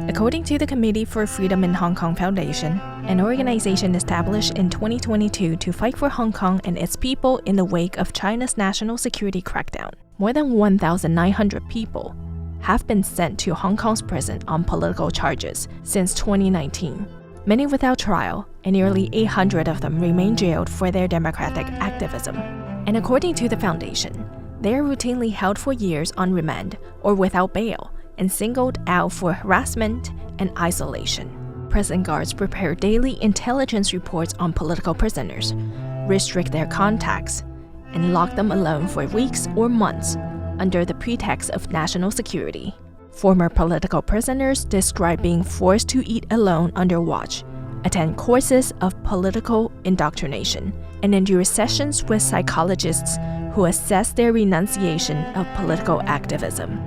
According to the Committee for Freedom in Hong Kong Foundation, an organization established in 2022 to fight for Hong Kong and its people in the wake of China's national security crackdown, more than 1,900 people have been sent to Hong Kong's prison on political charges since 2019, many without trial, and nearly 800 of them remain jailed for their democratic activism. And according to the foundation, they are routinely held for years on remand or without bail and singled out for harassment and isolation. Prison guards prepare daily intelligence reports on political prisoners, restrict their contacts, and lock them alone for weeks or months under the pretext of national security. Former political prisoners describe being forced to eat alone under watch, attend courses of political indoctrination, and endure sessions with psychologists who assess their renunciation of political activism.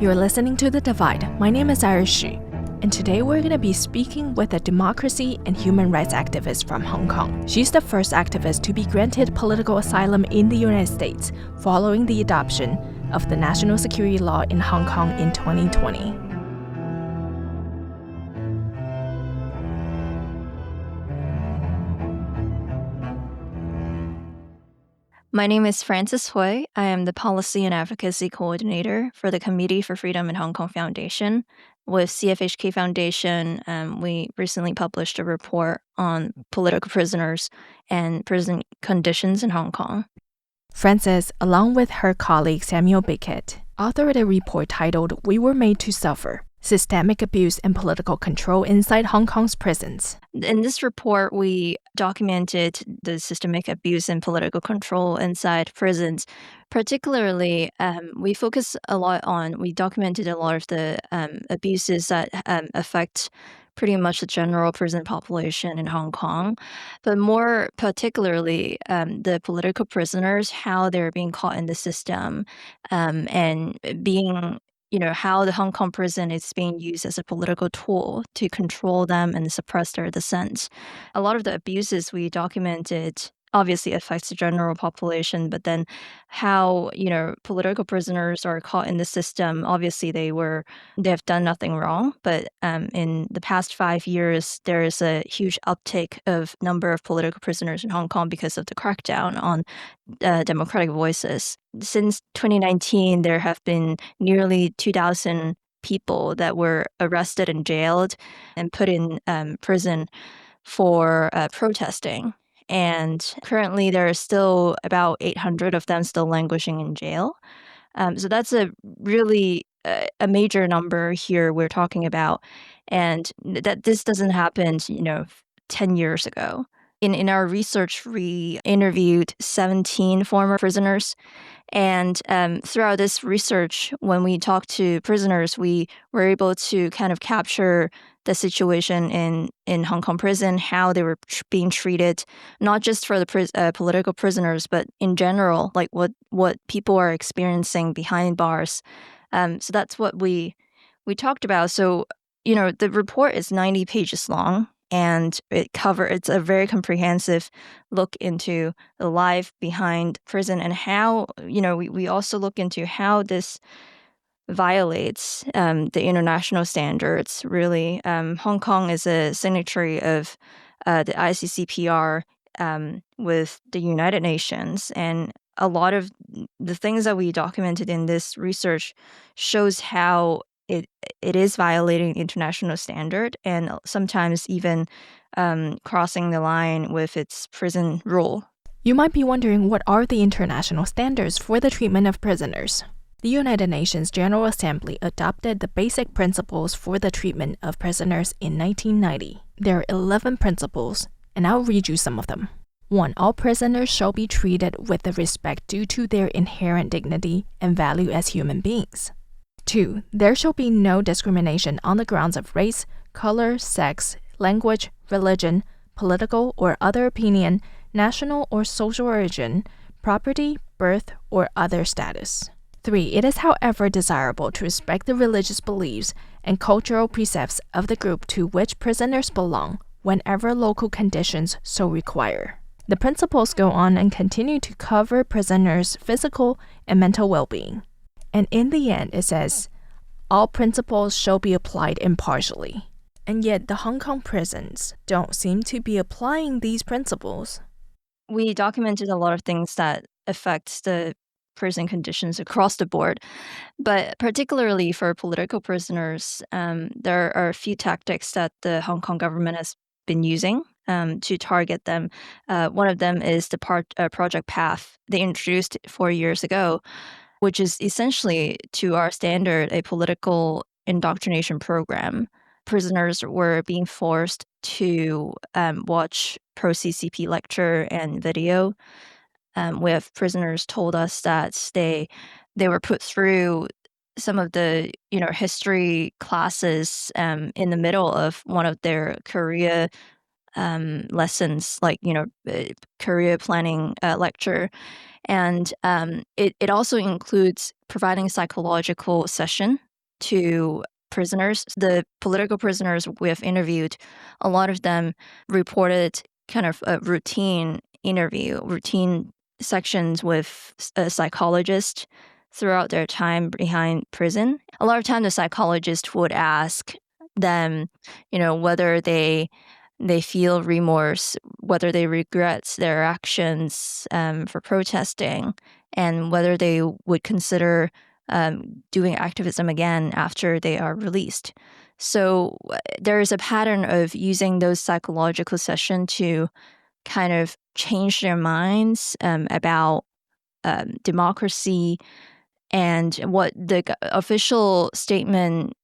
You're listening to The Divide. My name is Iris Xu, and today we're going to be speaking with a democracy and human rights activist from Hong Kong. She's the first activist to be granted political asylum in the United States following the adoption of the national security law in Hong Kong in 2020. My name is Frances Hui. I am the Policy and Advocacy Coordinator for the Committee for Freedom in Hong Kong Foundation. With CFHK Foundation, we recently published a report on political prisoners and prison conditions in Hong Kong. Frances, along with her colleague Samuel Beckett, authored a report titled "We Were Made to Suffer: Systemic Abuse and Political Control Inside Hong Kong's Prisons." In this report, we documented the systemic abuse and political control inside prisons. Particularly, we documented a lot of the abuses that affect pretty much the general prison population in Hong Kong, but more particularly the political prisoners, how they're being caught in the system, and being how the Hong Kong prison is being used as a political tool to control them and suppress their dissent. A lot of the abuses we documented obviously affects the general population, but then how, political prisoners are caught in the system, obviously they have done nothing wrong, but in the past 5 years, there is a huge uptick of number of political prisoners in Hong Kong because of the crackdown on democratic voices. Since 2019, there have been nearly 2,000 people that were arrested and jailed and put in prison for protesting. And currently, there are still about 800 of them still languishing in jail. So that's a really a major number here we're talking about, and that this doesn't happen, 10 years ago. In our research, we interviewed 17 former prisoners, and throughout this research, when we talked to prisoners, we were able to kind of capture the situation in Hong Kong prison, how they were being treated, not just for the political prisoners, but in general, like what people are experiencing behind bars. So that's what we talked about. So, the report is 90 pages long, and it's a very comprehensive look into the life behind prison and how, we also look into how this violates the international standards, really. Hong Kong is a signatory of the ICCPR with the United Nations, and a lot of the things that we documented in this research shows how it is violating international standard and sometimes even crossing the line with its prison rule. You might be wondering, what are the international standards for the treatment of prisoners? The United Nations General Assembly adopted the basic principles for the treatment of prisoners in 1990. There are 11 principles, and I'll read you some of them. 1. All prisoners shall be treated with the respect due to their inherent dignity and value as human beings. 2. There shall be no discrimination on the grounds of race, color, sex, language, religion, political or other opinion, national or social origin, property, birth, or other status. 3. It is, however, desirable to respect the religious beliefs and cultural precepts of the group to which prisoners belong whenever local conditions so require. The principles go on and continue to cover prisoners' physical and mental well-being. And in the end, it says, all principles shall be applied impartially. And yet the Hong Kong prisons don't seem to be applying these principles. We documented a lot of things that affect the prison conditions across the board, but particularly for political prisoners, there are a few tactics that the Hong Kong government has been using to target them. One of them is the Project Path they introduced 4 years ago, which is essentially, to our standard, a political indoctrination program. Prisoners were being forced to watch pro-CCP lecture and video. We have prisoners told us that they were put through some of the history classes in the middle of one of their career lessons, like career planning lecture. And it also includes providing psychological session to prisoners. The political prisoners we have interviewed, a lot of them reported kind of a routine sections with a psychologist throughout their time behind prison. A lot of time the psychologist would ask them, whether they feel remorse, whether they regret their actions for protesting, and whether they would consider doing activism again after they are released. So there is a pattern of using those psychological sessions to kind of change their minds about democracy, and what the official statement,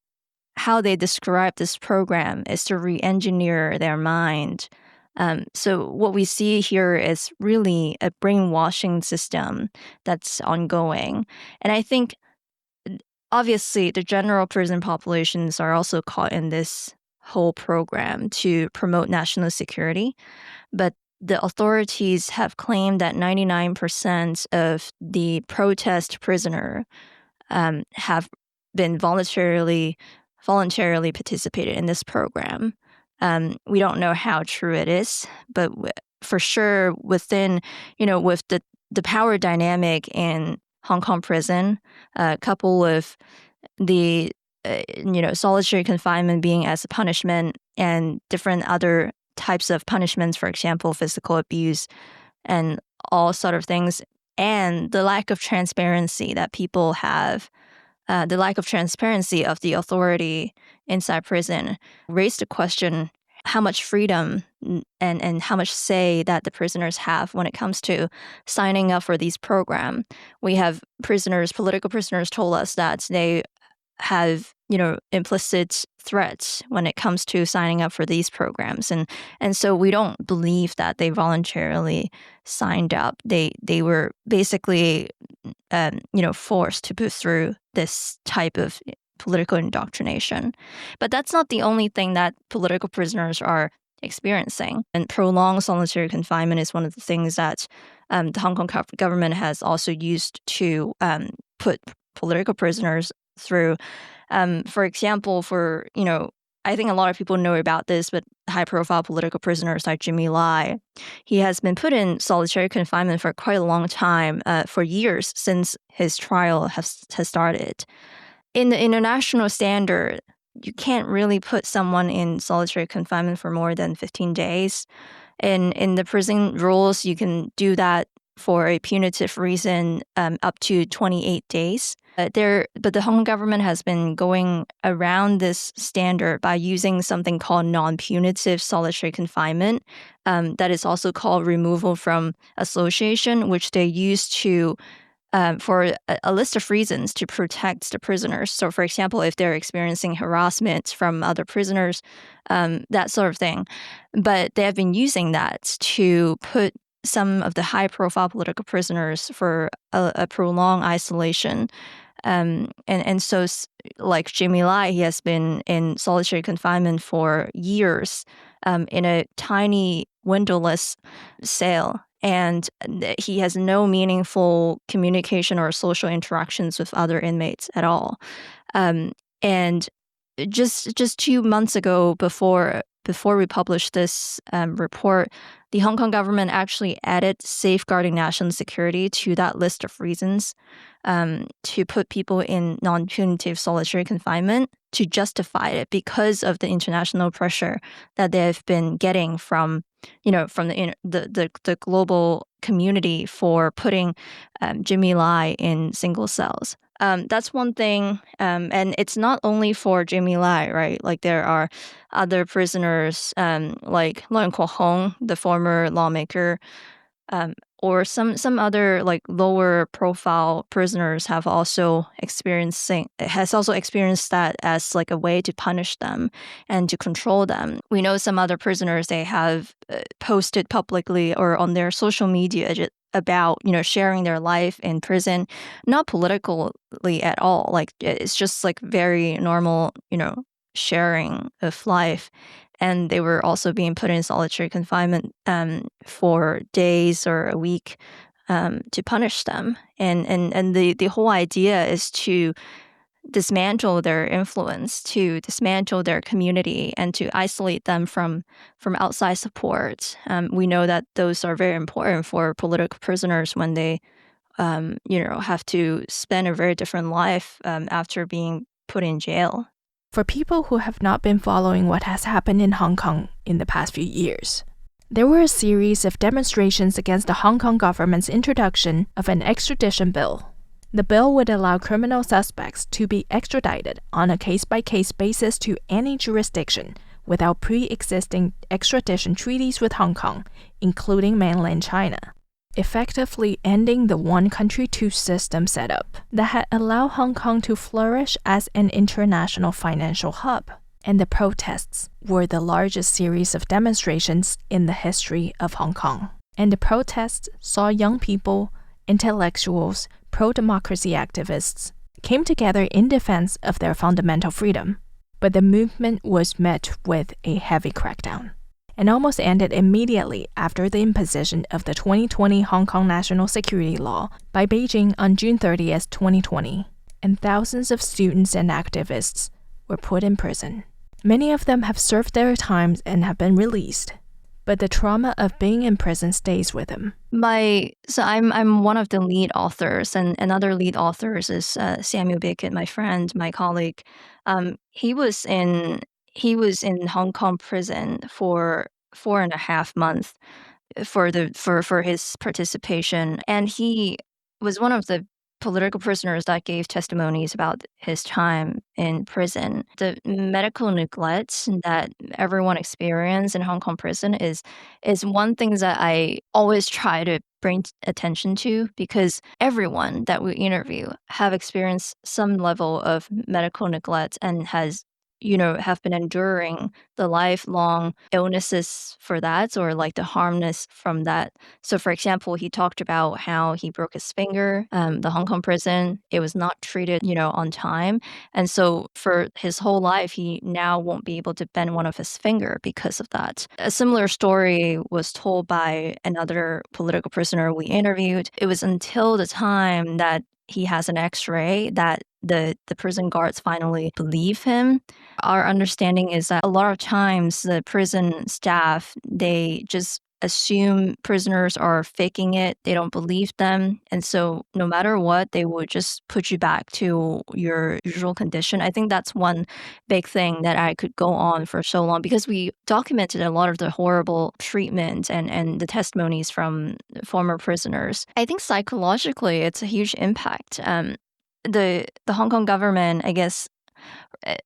how they describe this program, is to re-engineer their mind. So what we see here is really a brainwashing system that's ongoing. And I think, obviously, the general prison populations are also caught in this whole program to promote national security. But the authorities have claimed that 99% of the protest prisoner have been voluntarily participated in this program. We don't know how true it is, but for sure within, with the power dynamic in Hong Kong prison, coupled with the, solitary confinement being as a punishment and different other types of punishments, for example, physical abuse and all sort of things, and the lack of transparency that people have, the lack of transparency of the authority inside prison, raised the question how much freedom and how much say that the prisoners have when it comes to signing up for these programs. We have political prisoners told us that they have, implicit threats when it comes to signing up for these programs. And so we don't believe that they voluntarily signed up. They were basically, forced to put through this type of political indoctrination. But that's not the only thing that political prisoners are experiencing. And prolonged solitary confinement is one of the things that the Hong Kong government has also used to put political prisoners through. For example, I think a lot of people know about this, but high-profile political prisoners like Jimmy Lai, he has been put in solitary confinement for quite a long time, for years since his trial has started. In the international standard, you can't really put someone in solitary confinement for more than 15 days. In the prison rules, you can do that for a punitive reason up to 28 days. But the Hong Kong government has been going around this standard by using something called non-punitive solitary confinement, that is also called removal from association, which they use to for a list of reasons to protect the prisoners. So, for example, if they're experiencing harassment from other prisoners, that sort of thing. But they have been using that to put some of the high-profile political prisoners for a prolonged isolation. And so, like Jimmy Lai, he has been in solitary confinement for years, in a tiny windowless cell, and he has no meaningful communication or social interactions with other inmates at all. And just 2 months ago, before before we published this report, the Hong Kong government actually added safeguarding national security to that list of reasons to put people in non-punitive solitary confinement to justify it because of the international pressure that they've been getting from the global community for putting Jimmy Lai in single cells. That's one thing, and it's not only for Jimmy Lai, right? Like there are other prisoners, like Leung Kwo-hong, the former lawmaker, or some other like lower profile prisoners has also experienced that as like a way to punish them and to control them. We know some other prisoners, they have posted publicly or on their social media about sharing their life in prison, not politically at all. Like it's just like very normal sharing of life. And they were also being put in solitary confinement for days or a week to punish them. And the whole idea is to dismantle their influence, to dismantle their community, and to isolate them from outside support. We know that those are very important for political prisoners when they have to spend a very different life after being put in jail. For people who have not been following what has happened in Hong Kong in the past few years, there were a series of demonstrations against the Hong Kong government's introduction of an extradition bill. The bill would allow criminal suspects to be extradited on a case-by-case basis to any jurisdiction without pre-existing extradition treaties with Hong Kong, including mainland China, effectively ending the one country, two system setup that had allowed Hong Kong to flourish as an international financial hub. And the protests were the largest series of demonstrations in the history of Hong Kong. And the protests saw young people, intellectuals, pro-democracy activists came together in defense of their fundamental freedom. But the movement was met with a heavy crackdown, and almost ended immediately after the imposition of the 2020 Hong Kong National Security Law by Beijing on June 30th, 2020, and thousands of students and activists were put in prison. Many of them have served their times and have been released, but the trauma of being in prison stays with them. So I'm one of the lead authors, and another lead authors is Samuel Beckett, my friend, my colleague. He was in Hong Kong prison for 4.5 months for his participation, and he was one of the political prisoners that gave testimonies about his time in prison. The medical neglect that everyone experienced in Hong Kong prison is one thing that I always try to bring attention to, because everyone that we interview have experienced some level of medical neglect and have been enduring the lifelong illnesses for that, or like the harmness from that. So for example, he talked about how he broke his finger, the Hong Kong prison, it was not treated, on time. And so for his whole life, he now won't be able to bend one of his finger because of that. A similar story was told by another political prisoner we interviewed. It was until the time that he has an x-ray that the prison guards finally believe him. Our understanding is that a lot of times the prison staff, they just assume prisoners are faking it. They don't believe them. And so no matter what, they would just put you back to your usual condition. I think that's one big thing that I could go on for so long, because we documented a lot of the horrible treatment and the testimonies from former prisoners. I think psychologically, it's a huge impact. The Hong Kong government, I guess,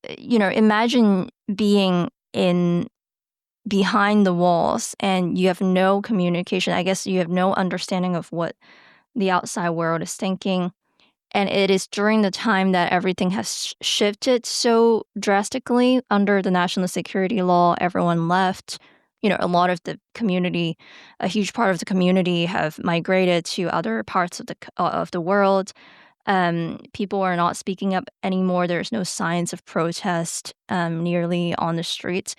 imagine being behind the walls and you have no communication. I guess you have no understanding of what the outside world is thinking. And it is during the time that everything has shifted so drastically under the national security law. Everyone left. A lot of the community, a huge part of the community have migrated to other parts of the world. People are not speaking up anymore. There's no signs of protest nearly on the streets.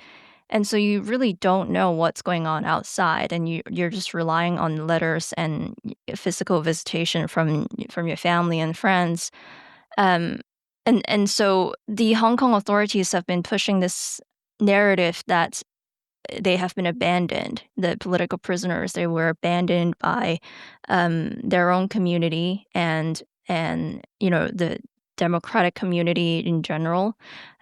And so you really don't know what's going on outside, and you're just relying on letters and physical visitation from your family and friends. And so the Hong Kong authorities have been pushing this narrative that they have been abandoned. The political prisoners, they were abandoned by their own community and the democratic community in general,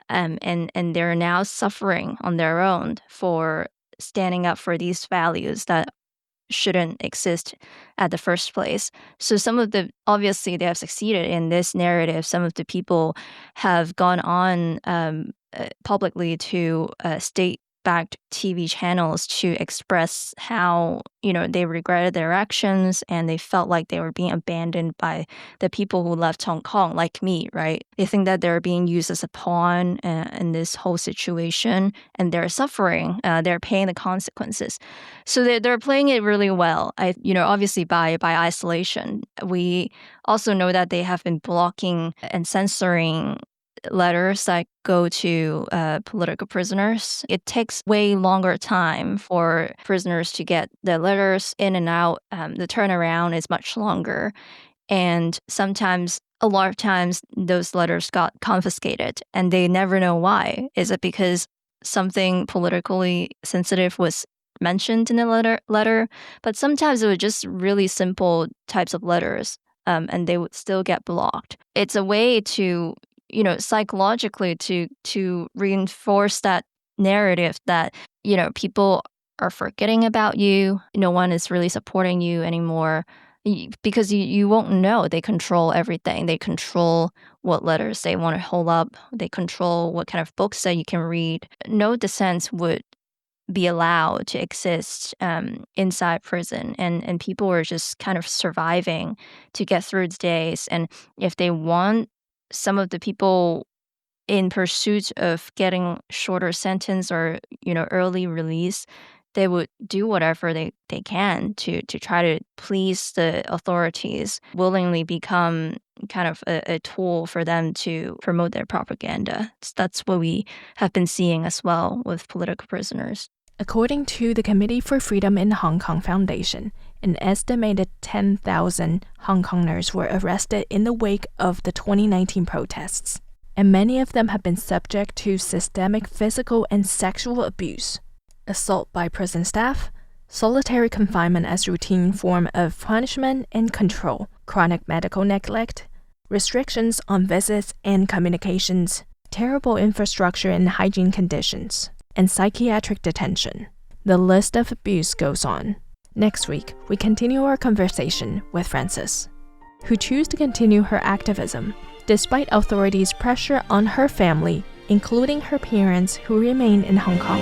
and they're now suffering on their own for standing up for these values that shouldn't exist at the first place. So obviously they have succeeded in this narrative. Some of the people have gone on publicly to state-backed TV channels to express how, they regretted their actions and they felt like they were being abandoned by the people who left Hong Kong, like me, right? They think that they're being used as a pawn in this whole situation, and they're suffering. They're paying the consequences. So they're playing it really well. Obviously by isolation. We also know that they have been blocking and censoring letters that go to political prisoners. It takes way longer time for prisoners to get the letters in and out. The turnaround is much longer. And a lot of times, those letters got confiscated and they never know why. Is it because something politically sensitive was mentioned in the letter? But sometimes it was just really simple types of letters, and they would still get blocked. It's a way to psychologically to reinforce that narrative that, people are forgetting about you. No one is really supporting you anymore because you won't know. They control everything. They control what letters they want to hold up. They control what kind of books that you can read. No dissent would be allowed to exist inside prison, and people are just kind of surviving to get through the days. And if they want some of the people in pursuit of getting shorter sentence or early release, they would do whatever they can to try to please the authorities, willingly become kind of a tool for them to promote their propaganda. That's what we have been seeing as well with political prisoners. According to the Committee for Freedom in Hong Kong Foundation, an estimated 10,000 Hong Kongers were arrested in the wake of the 2019 protests, and many of them have been subject to systemic physical and sexual abuse, assault by prison staff, solitary confinement as routine form of punishment and control, chronic medical neglect, restrictions on visits and communications, terrible infrastructure and hygiene conditions, and psychiatric detention. The list of abuse goes on. Next week, we continue our conversation with Frances, who chose to continue her activism despite authorities' pressure on her family, including her parents who remain in Hong Kong.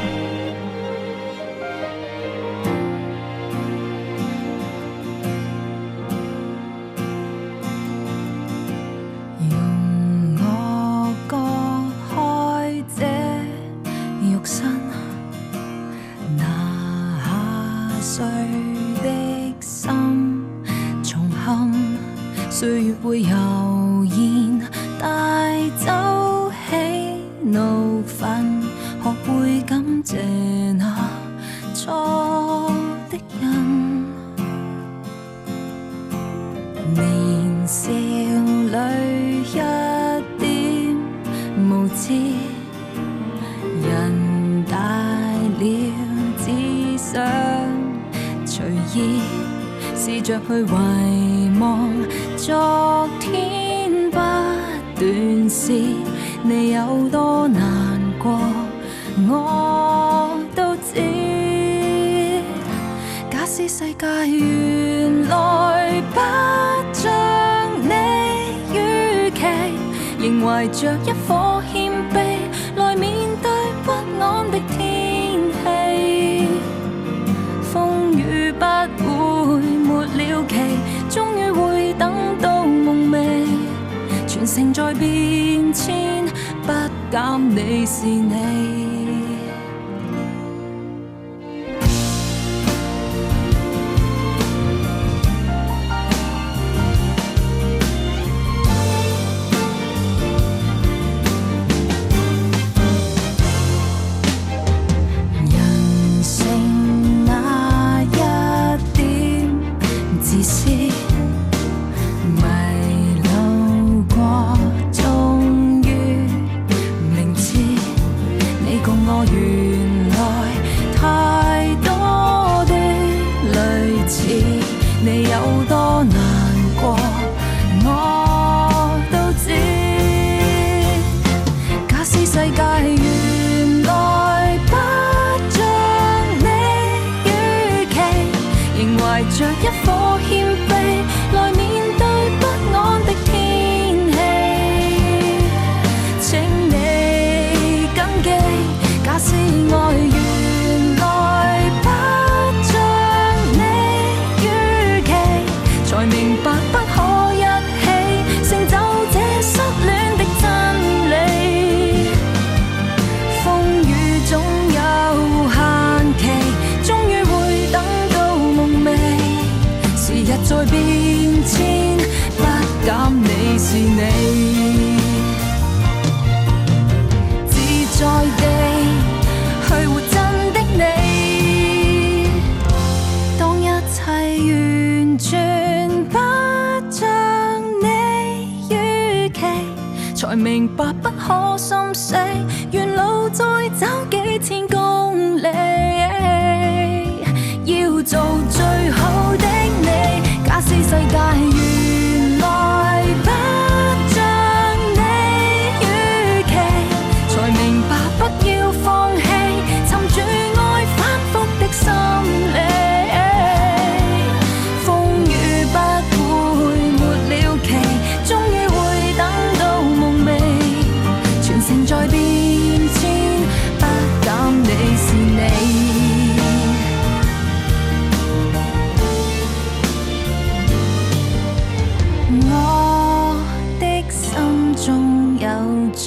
才明白不可心死，沿路再走幾千公里，要做最好的你。假使世界原來不像你預期，才明白不要放棄，尋住愛反覆的心理。風雨不會沒了期，終於會等到夢寐。全城在變遷，不減你是你。我的心中有着